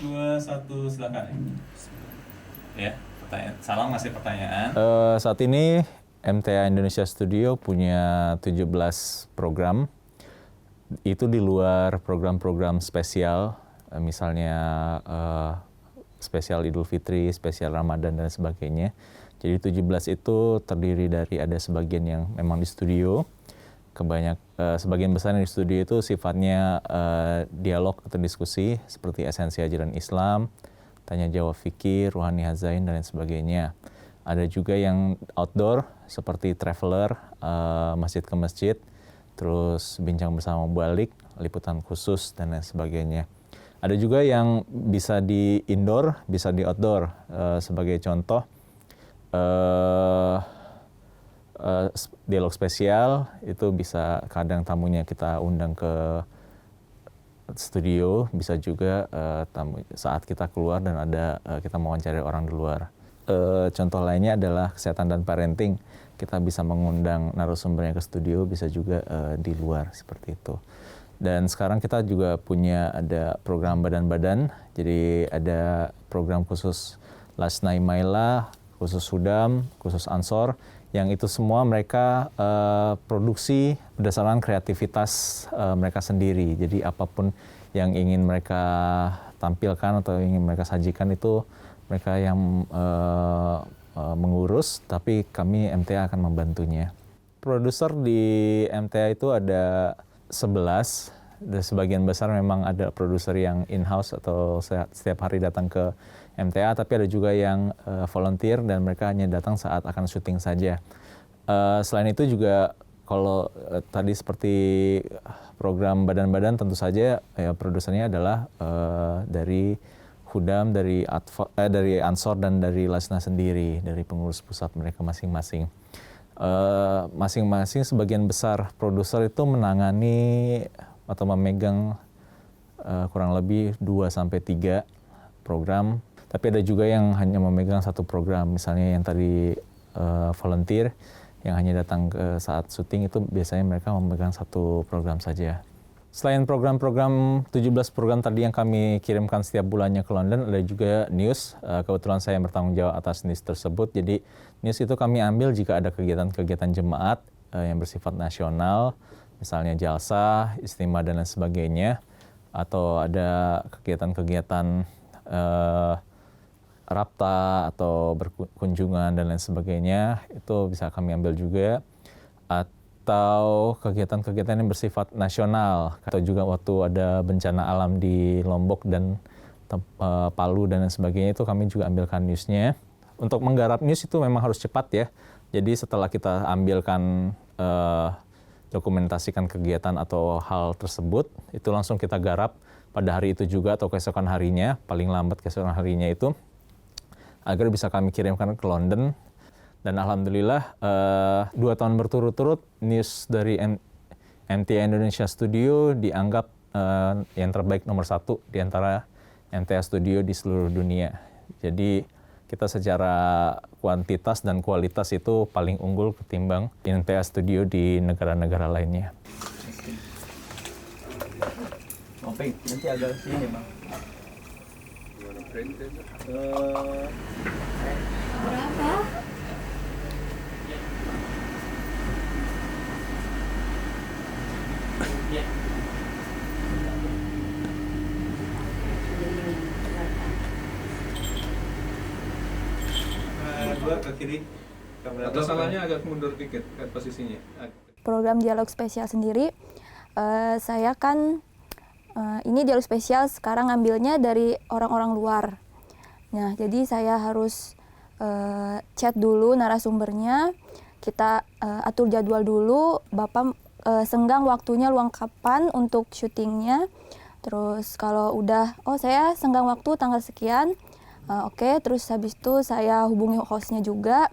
2, 1, silakan. Ya, pertanyaan. Salam ngasih pertanyaan. Saat ini MTA Indonesia Studio punya 17 program. Itu di luar program-program spesial, misalnya spesial Idul Fitri, spesial Ramadan dan sebagainya. Jadi 17 itu terdiri dari ada sebagian yang memang di studio, sebagian besar yang di studio itu sifatnya dialog atau diskusi seperti esensi ajaran Islam, tanya jawab fikih, ruhani hazain dan lain sebagainya. Ada juga yang outdoor seperti traveler, masjid ke masjid, terus bincang bersama balik, liputan khusus dan lain sebagainya. Ada juga yang bisa di indoor, bisa di outdoor. Sebagai contoh, dialog spesial itu bisa kadang tamunya kita undang ke studio, bisa juga tamu saat kita keluar dan ada kita mau mencari orang di luar. Contoh lainnya adalah kesehatan dan parenting. Kita bisa mengundang narasumbernya ke studio, bisa juga di luar seperti itu. Dan sekarang kita juga punya ada program badan-badan, jadi ada program khusus Lasnai Maila, khusus Hudam, khusus Ansor, yang itu semua mereka produksi berdasarkan kreativitas mereka sendiri. Jadi apapun yang ingin mereka tampilkan atau ingin mereka sajikan itu mereka yang mengurus, tapi kami MTA akan membantunya. Produser di MTA itu ada 11, dan sebagian besar memang ada produser yang in-house atau setiap hari datang ke MTA, tapi ada juga yang volunteer dan mereka hanya datang saat akan syuting saja. Selain itu juga kalau tadi seperti program badan-badan tentu saja produsernya adalah dari Hudam, dari Ansor dan dari Lasna sendiri, dari pengurus pusat mereka masing-masing. Masing-masing sebagian besar produser itu menangani atau memegang kurang lebih 2-3 program, tapi ada juga yang hanya memegang satu program, misalnya yang tadi volunteer yang hanya datang ke saat syuting itu biasanya mereka memegang satu program saja. Selain program-program 17 program tadi yang kami kirimkan setiap bulannya ke London, ada juga news. Kebetulan saya yang bertanggung jawab atas news tersebut. Jadi news itu kami ambil jika ada kegiatan-kegiatan jemaat yang bersifat nasional, misalnya jalsa, istimewa dan lain sebagainya, atau ada kegiatan-kegiatan rapta atau berkunjungan dan lain sebagainya, itu bisa kami ambil juga. Atau kegiatan-kegiatan yang bersifat nasional, atau juga waktu ada bencana alam di Lombok dan Palu dan lain sebagainya, itu kami juga ambilkan newsnya. Untuk menggarap news itu memang harus cepat ya, jadi setelah kita ambilkan dokumentasikan kegiatan atau hal tersebut, itu langsung kita garap pada hari itu juga atau keesokan harinya, paling lambat keesokan harinya itu, agar bisa kami kirimkan ke London. Dan alhamdulillah 2 tahun berturut-turut news dari MTA Indonesia Studio dianggap yang terbaik nomor 1 di antara MTA Studio di seluruh dunia. Jadi kita secara kuantitas dan kualitas itu paling unggul ketimbang MTA Studio di negara-negara lainnya. Oke, nanti agak sini bang. Berapa? Dua ke kiri. Atau salahnya agak mundur dikit kan posisinya. Program dialog spesial sendiri, saya kan ini dialog spesial sekarang ngambilnya dari orang-orang luar. Nah, jadi saya harus chat dulu narasumbernya, kita atur jadwal dulu, Bapak senggang waktunya luang kapan untuk syutingnya. Terus kalau udah, saya senggang waktu tanggal sekian, oke, terus habis itu saya hubungi hostnya juga,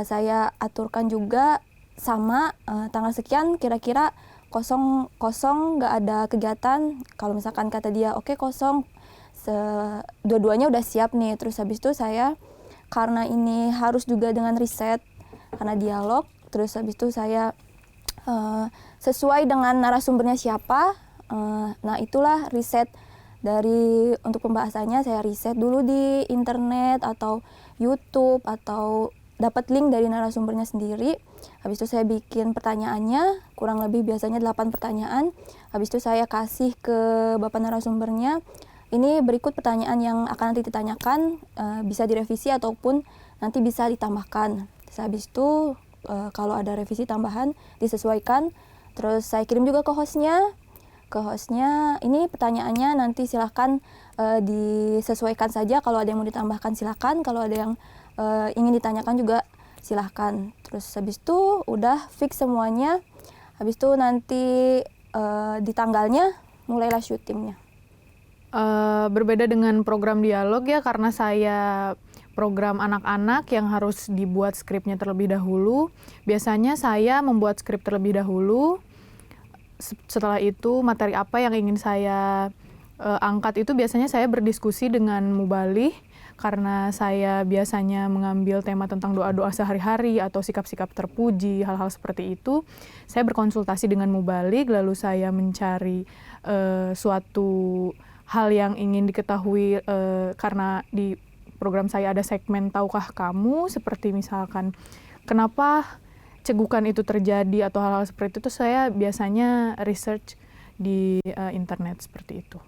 saya aturkan juga sama tanggal sekian kira-kira kosong nggak ada kegiatan. Kalau misalkan kata dia oke kosong, dua-duanya udah siap nih. Terus habis itu saya karena ini harus juga dengan riset karena dialog, terus habis itu saya sesuai dengan narasumbernya siapa, nah itulah riset Untuk pembahasannya saya riset dulu di internet atau YouTube atau dapat link dari narasumbernya sendiri. Habis itu saya bikin pertanyaannya, kurang lebih biasanya 8 pertanyaan. Habis itu saya kasih ke Bapak narasumbernya, ini berikut pertanyaan yang akan nanti ditanyakan, bisa direvisi ataupun nanti bisa ditambahkan. Terus habis itu kalau ada revisi tambahan disesuaikan. Terus saya kirim juga ke hostnya. Ini pertanyaannya nanti silahkan disesuaikan saja. Kalau ada yang mau ditambahkan silahkan, kalau ada yang ingin ditanyakan juga silahkan. Terus habis itu udah fix semuanya. Habis itu nanti di tanggalnya mulailah syutingnya. Berbeda dengan program dialog ya, karena saya program anak-anak yang harus dibuat skripnya terlebih dahulu. Biasanya saya membuat skrip terlebih dahulu. Setelah itu materi apa yang ingin saya angkat itu biasanya saya berdiskusi dengan muballigh, karena saya biasanya mengambil tema tentang doa-doa sehari-hari atau sikap-sikap terpuji, hal-hal seperti itu. Saya berkonsultasi dengan muballigh, lalu saya mencari suatu hal yang ingin diketahui, karena di program saya ada segmen Tahukah Kamu, seperti misalkan kenapa cegukan itu terjadi atau hal-hal seperti itu, saya biasanya research di internet seperti itu.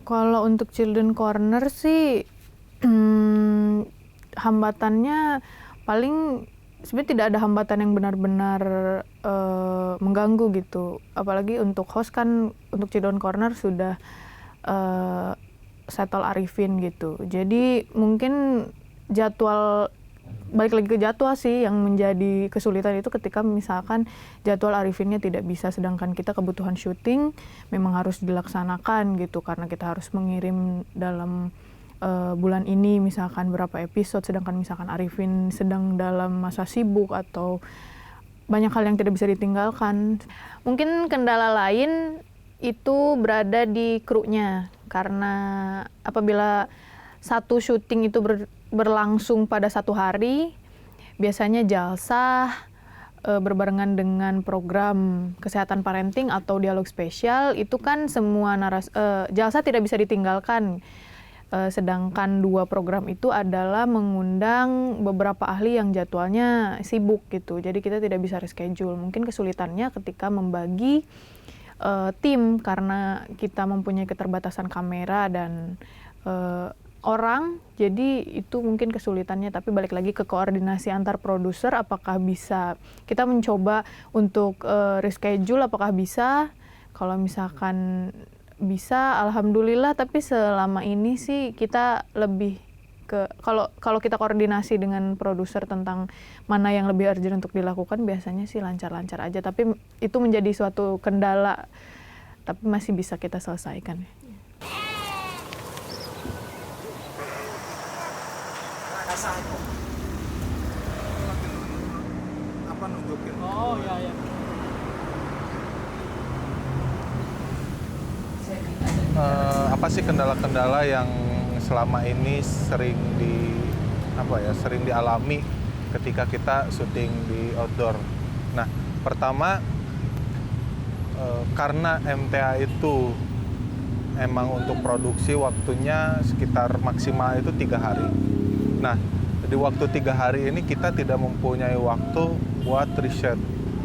Kalau untuk Children Corner sih hambatannya paling sebenarnya tidak ada hambatan yang benar-benar mengganggu gitu. Apalagi untuk host kan, untuk Children Corner sudah Settle Arifin gitu. Jadi mungkin balik lagi ke jadwal sih yang menjadi kesulitan itu ketika misalkan jadwal Arifinnya tidak bisa, sedangkan kita kebutuhan syuting memang harus dilaksanakan gitu, karena kita harus mengirim dalam bulan ini misalkan berapa episode, sedangkan misalkan Arifin sedang dalam masa sibuk atau banyak hal yang tidak bisa ditinggalkan. Mungkin kendala lain itu berada di krunya, karena apabila satu syuting itu berlangsung pada satu hari, biasanya jalsah berbarengan dengan program kesehatan parenting atau dialog spesial, itu kan semua jalsah tidak bisa ditinggalkan. Sedangkan 2 program itu adalah mengundang beberapa ahli yang jadwalnya sibuk gitu, jadi kita tidak bisa reschedule. Mungkin kesulitannya ketika membagi tim, karena kita mempunyai keterbatasan kamera dan orang, jadi itu mungkin kesulitannya. Tapi balik lagi ke koordinasi antar produser, apakah bisa kita mencoba untuk reschedule, apakah bisa. Kalau misalkan bisa, alhamdulillah. Tapi selama ini sih kita lebih ke kalau kita koordinasi dengan produser tentang mana yang lebih urgent untuk dilakukan, biasanya sih lancar-lancar aja. Tapi itu menjadi suatu kendala, tapi masih bisa kita selesaikan. Apa nunjukin? Oh iya. Apa sih kendala-kendala yang selama ini sering dialami ketika kita syuting di outdoor? Nah, pertama karena MTA itu emang untuk produksi waktunya sekitar maksimal itu 3 hari. Nah, di waktu 3 hari ini kita tidak mempunyai waktu buat riset.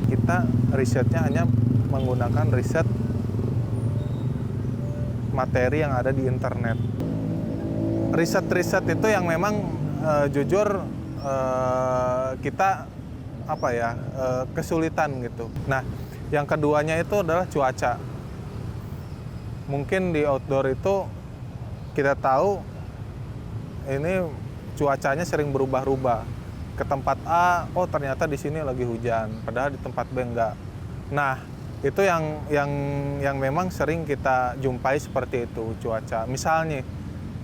Kita risetnya hanya menggunakan riset materi yang ada di internet. Riset-riset itu yang memang jujur kita kesulitan gitu. Nah, yang keduanya itu adalah cuaca. Mungkin di outdoor itu kita tahu ini cuacanya sering berubah-ubah. Ke tempat A, oh ternyata di sini lagi hujan, padahal di tempat B enggak. Nah, itu yang memang sering kita jumpai seperti itu cuaca. Misalnya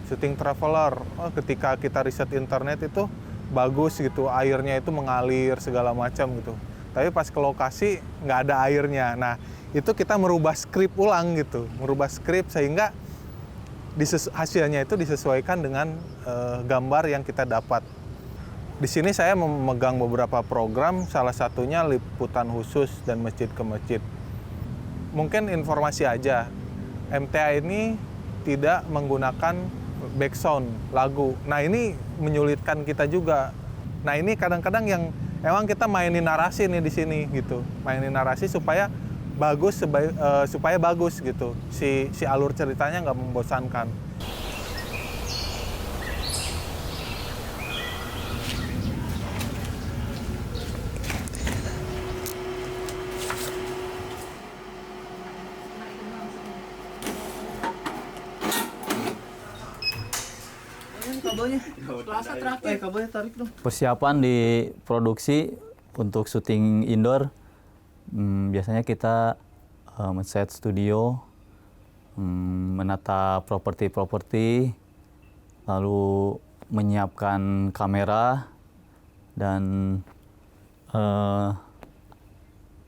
syuting Traveler, ketika kita riset internet itu bagus gitu, airnya itu mengalir segala macam gitu. Tapi pas ke lokasi nggak ada airnya. Nah, itu kita merubah skrip ulang gitu, merubah skrip sehingga hasilnya itu disesuaikan dengan gambar yang kita dapat. Di sini saya memegang beberapa program, salah satunya liputan khusus dan masjid ke masjid. Mungkin informasi aja, MTA ini tidak menggunakan background lagu. Nah ini menyulitkan kita juga. Nah ini kadang-kadang yang emang kita mainin narasi nih di sini gitu, mainin narasi supaya bagus, supaya bagus gitu. Si alur ceritanya nggak membosankan. Persiapan di produksi untuk syuting indoor, biasanya kita men-set studio, menata properti-properti, lalu menyiapkan kamera, dan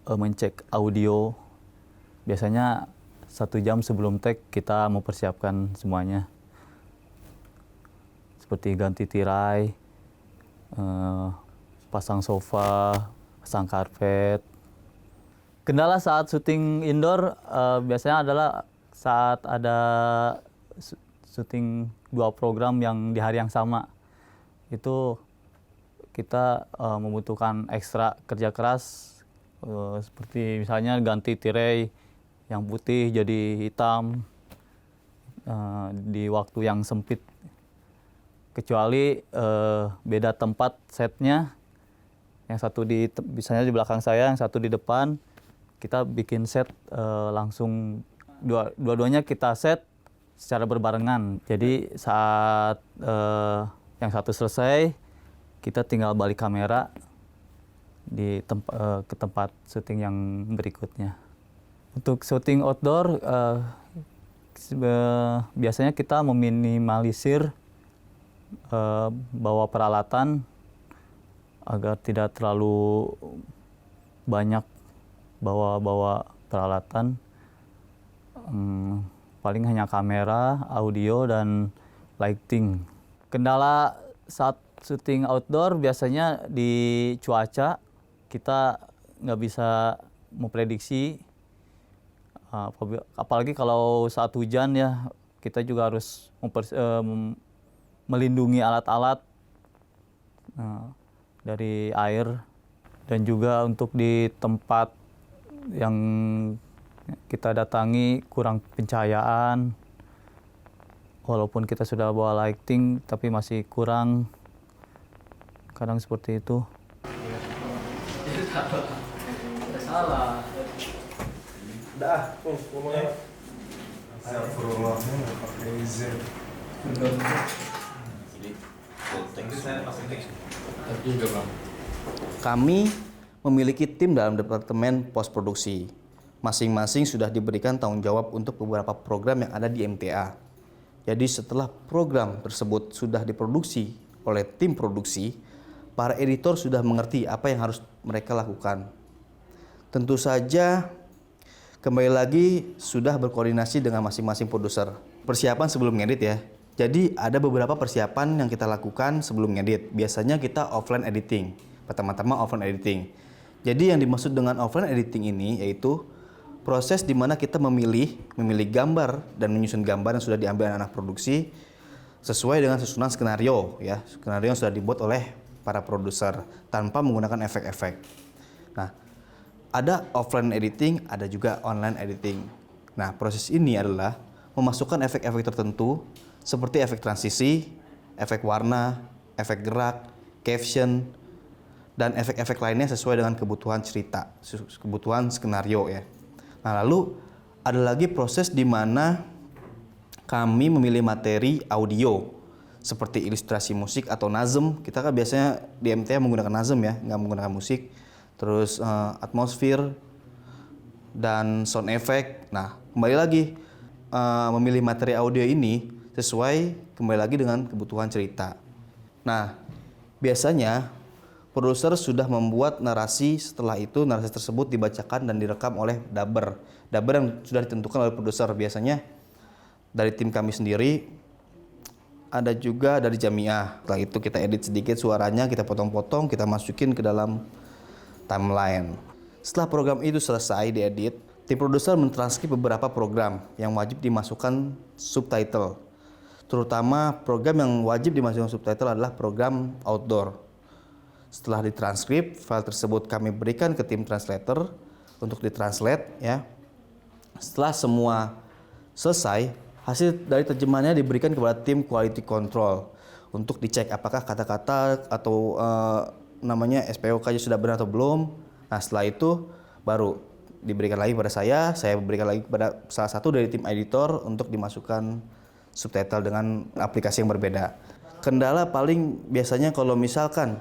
mencek audio. Biasanya 1 jam sebelum take kita mempersiapkan semuanya. Seperti ganti tirai, pasang sofa, pasang karpet. Kendala saat syuting indoor biasanya adalah saat ada syuting 2 program yang di hari yang sama. Itu kita membutuhkan ekstra kerja keras, seperti misalnya ganti tirai yang putih jadi hitam di waktu yang sempit. Kecuali beda tempat setnya, yang satu misalnya di belakang saya, yang satu di depan, kita bikin set langsung dua-duanya kita set secara berbarengan. Jadi saat yang satu selesai, kita tinggal balik kamera ke tempat syuting yang berikutnya. Untuk syuting outdoor, biasanya kita meminimalisir bawa peralatan agar tidak terlalu banyak bawa peralatan. Paling hanya kamera, audio, dan lighting. Kendala saat syuting outdoor biasanya di cuaca. Kita nggak bisa memprediksi, apalagi kalau saat hujan ya, kita juga harus melindungi alat-alat dari air, dan juga untuk di tempat yang kita datangi kurang pencahayaan, walaupun kita sudah bawa lighting tapi masih kurang, kadang seperti itu. Salah. Dah, ngomongnya. Astagfirullahnya nggak pakai izin. Kami memiliki tim dalam departemen post produksi. Masing-masing sudah diberikan tanggung jawab untuk beberapa program yang ada di MTA. Jadi setelah program tersebut sudah diproduksi oleh tim produksi, para editor sudah mengerti apa yang harus mereka lakukan. Tentu saja kembali lagi sudah berkoordinasi dengan masing-masing produser. Persiapan sebelum ngedit ya. Jadi ada beberapa persiapan yang kita lakukan sebelum ngedit. Biasanya kita offline editing. Pertama-tama offline editing. Jadi yang dimaksud dengan offline editing ini yaitu proses di mana kita memilih gambar dan menyusun gambar yang sudah diambil anak-anak produksi sesuai dengan susunan skenario ya. Skenario yang sudah dibuat oleh para produser tanpa menggunakan efek-efek. Nah, ada offline editing, ada juga online editing. Nah, proses ini adalah memasukkan efek-efek tertentu seperti efek transisi, efek warna, efek gerak, caption, dan efek-efek lainnya sesuai dengan kebutuhan cerita, kebutuhan skenario ya. Nah, lalu ada lagi proses di mana kami memilih materi audio seperti ilustrasi musik atau nazem. Kita kan biasanya di MTA menggunakan nazem ya, nggak menggunakan musik. Terus atmosfer dan sound effect. Nah, kembali lagi memilih materi audio ini sesuai kembali lagi dengan kebutuhan cerita. Nah, biasanya produser sudah membuat narasi, setelah itu narasi tersebut dibacakan dan direkam oleh dubber. Dubber yang sudah ditentukan oleh produser, biasanya dari tim kami sendiri, ada juga dari Jamiah. Setelah itu kita edit sedikit suaranya, kita potong-potong, kita masukin ke dalam timeline. Setelah program itu selesai diedit, tim produser mentranskrip beberapa program yang wajib dimasukkan subtitle. Terutama program yang wajib dimasukkan subtitle adalah program outdoor. Setelah ditranskrip, file tersebut kami berikan ke tim translator untuk ditranslate ya. Setelah semua selesai, hasil dari terjemahannya diberikan kepada tim quality control untuk dicek apakah kata-kata atau namanya SPOK-nya sudah benar atau belum. Nah, setelah itu baru diberikan lagi kepada saya berikan lagi kepada salah satu dari tim editor untuk dimasukkan subtitle dengan aplikasi yang berbeda. Kendala paling biasanya kalau misalkan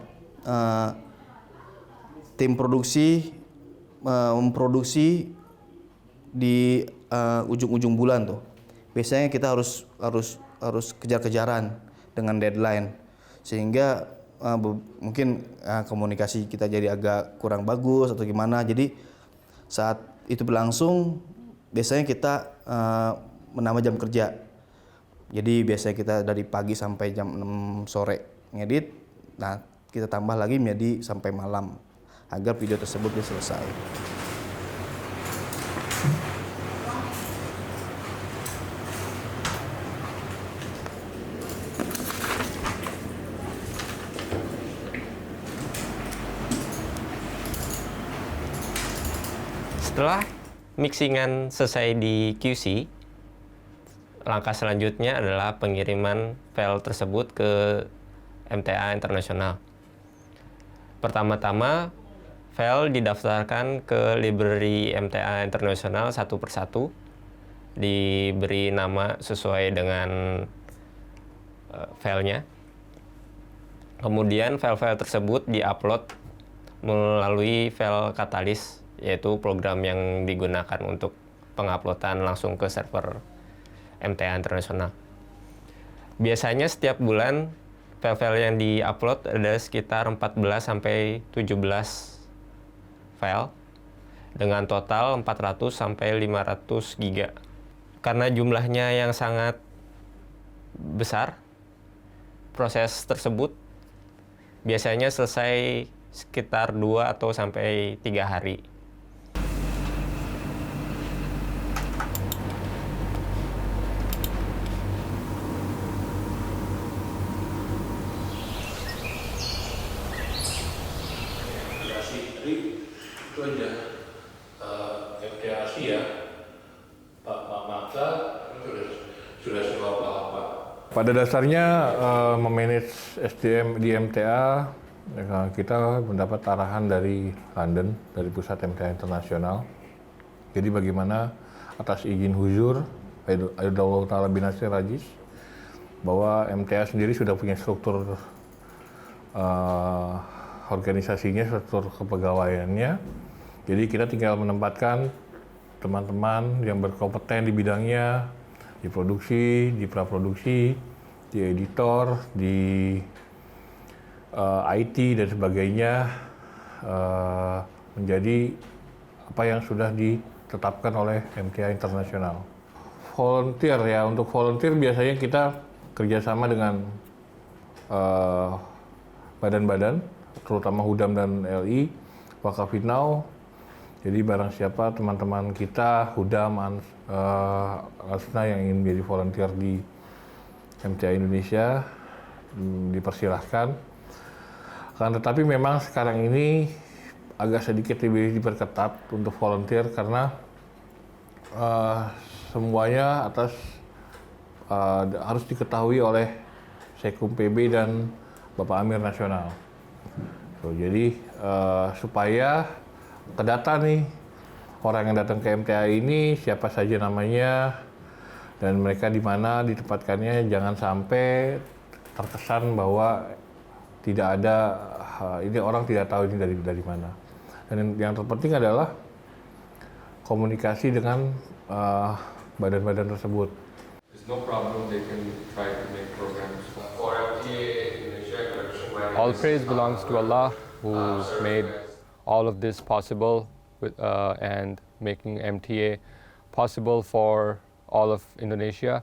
tim produksi memproduksi di ujung-ujung bulan tuh. Biasanya kita harus kejar-kejaran dengan deadline, sehingga mungkin komunikasi kita jadi agak kurang bagus atau gimana. Jadi saat itu berlangsung, biasanya kita menambah jam kerja. Jadi biasanya kita dari pagi sampai jam 6 sore ngedit. Nah, kita tambah lagi menjadi sampai malam agar video tersebut bisa selesai. Setelah mixingan selesai di QC, langkah selanjutnya adalah pengiriman file tersebut ke MTA Internasional. Pertama-tama, file didaftarkan ke library MTA Internasional satu persatu, diberi nama sesuai dengan filenya. Kemudian file-file tersebut diupload melalui file Catalyst, yaitu program yang digunakan untuk penguploadan langsung ke server MTA Internasional. Biasanya setiap bulan file-file yang di-upload ada sekitar 14-17 file dengan total 400-500 giga. Karena jumlahnya yang sangat besar, proses tersebut biasanya selesai sekitar 2 atau sampai 3 hari. Itu aja MTA Asia, Pak Mamata sudah semua apa-apa. Pada dasarnya memanage SDM di MTA, kita mendapat arahan dari London, dari pusat MTA Internasional. Jadi bagaimana atas izin huzur Ayyadallahu Ta'ala binasir Rajis, bahwa MTA sendiri sudah punya struktur organisasinya, struktur kepegawaiannya. Jadi kita tinggal menempatkan teman-teman yang berkompeten di bidangnya, di produksi, di praproduksi, di editor, di IT dan sebagainya, menjadi apa yang sudah ditetapkan oleh MTA Internasional. Volunteer ya, untuk volunteer biasanya kita kerjasama dengan badan-badan, terutama Hudam dan LI, Wakafinau. Jadi barang siapa teman-teman kita, Hudam, Asna yang ingin menjadi volunteer di MTA Indonesia, dipersilahkan. Tetapi memang sekarang ini agak sedikit lebih diperketat untuk volunteer karena semuanya harus diketahui oleh Sekum PB dan Bapak Amir Nasional. Jadi supaya kedata nih orang yang datang ke MTA ini siapa saja namanya dan mereka di mana ditempatkannya, jangan sampai terkesan bahwa tidak ada ini orang tidak tahu ini dari mana. Dan yang terpenting adalah komunikasi dengan badan-badan tersebut. There's no problem, they can try to make programs. For MTA Indonesia Collection Management. All praise belongs to Allah who made all of this possible and making MTA possible for all of Indonesia.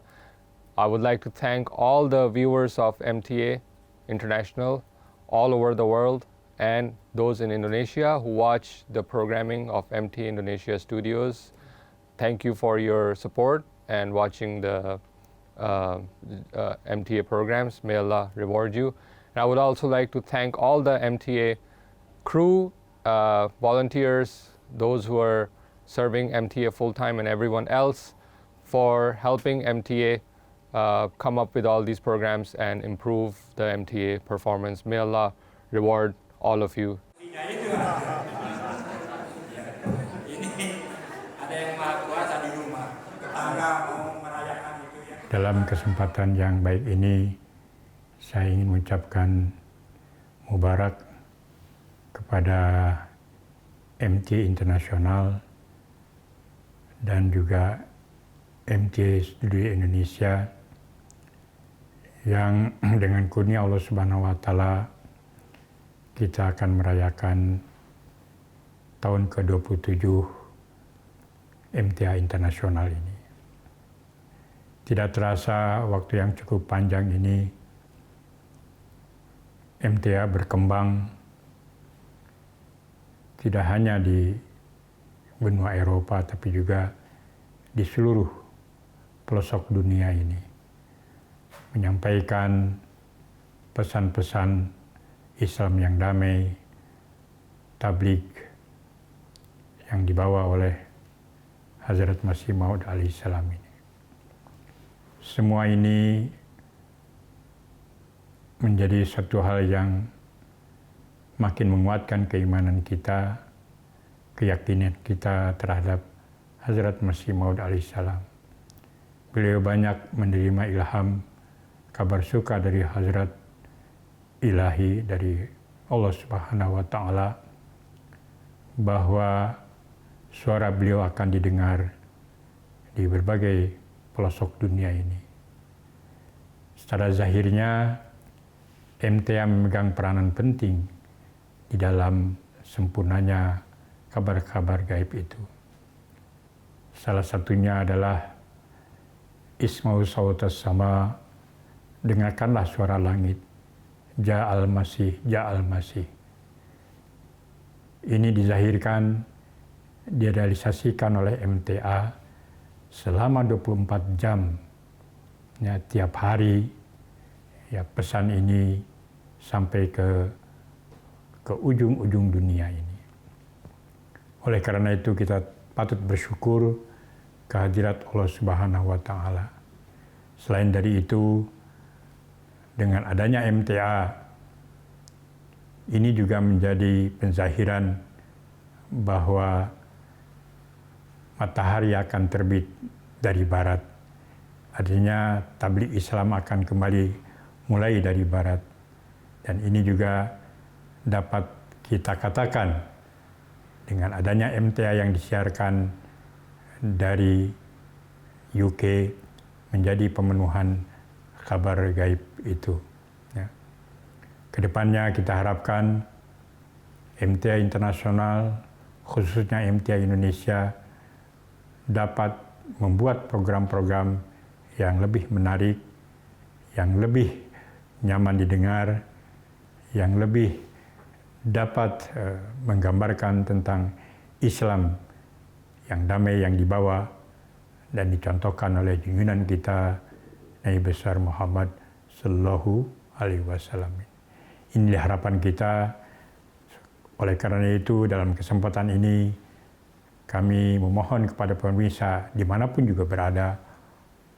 I would like to thank all the viewers of MTA International all over the world and those in Indonesia who watch the programming of MTA Indonesia Studios. thank you for your support and watching the MTA programs. May Allah reward you. And I would also like to thank all the MTA crew, volunteers, those who are serving MTA full-time, and everyone else for helping MTA come up with all these programs and improve the MTA performance. May Allah reward all of you. Dalam kesempatan yang baik ini, saya ingin mengucapkan mubarak kepada MTA Internasional dan juga MTA Studio Indonesia yang dengan kurnia Allah Subhanahu wa Ta'ala kita akan merayakan tahun ke-27 MTA Internasional ini. Tidak terasa waktu yang cukup panjang ini MTA berkembang tidak hanya di benua Eropa tapi juga di seluruh pelosok dunia ini, menyampaikan pesan-pesan Islam yang damai, tabligh yang dibawa oleh Hazrat Masih Maud alaihissalam ini. Semua ini menjadi satu hal yang makin menguatkan keimanan kita, keyakinan kita terhadap Hazrat Masih Maud alaihissalam. Beliau banyak menerima ilham, kabar suka dari Hazrat Ilahi, dari Allah Subhanahu wa Ta'ala, bahwa suara beliau akan didengar di berbagai pelosok dunia ini. Secara zahirnya, MTA memegang peranan penting di dalam sempurnanya kabar-kabar gaib itu. Salah satunya adalah Isma'u sawtas sama, dengarkanlah suara langit, Ja'al Masih, Ja'al Masih. Ini dizahirkan, direalisasikan oleh MTA selama 24 jam. Ya, tiap hari ya, pesan ini sampai ke ujung-ujung dunia ini. Oleh karena itu kita patut bersyukur kehadirat Allah Subhanahu wa Ta'ala. Selain dari itu, dengan adanya MTA, ini juga menjadi penzahiran bahwa matahari akan terbit dari barat. Artinya tabligh Islam akan kembali mulai dari barat. Dan ini juga dapat kita katakan dengan adanya MTA yang disiarkan dari UK menjadi pemenuhan kabar gaib itu. Ya. Kedepannya kita harapkan MTA Internasional, khususnya MTA Indonesia, dapat membuat program-program yang lebih menarik, yang lebih nyaman didengar, yang lebih dapat menggambarkan tentang Islam yang damai yang dibawa dan dicontohkan oleh junjungan kita Nabi besar Muhammad Sallallahu Alaihi Wasallam. Inilah harapan kita. Oleh karena itu, dalam kesempatan ini kami memohon kepada pemirsa dimanapun juga berada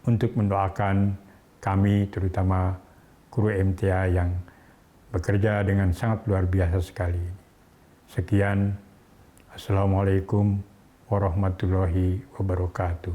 untuk mendoakan kami, terutama kru MTA yang bekerja dengan sangat luar biasa sekali. Sekian, Assalamualaikum warahmatullahi wabarakatuh.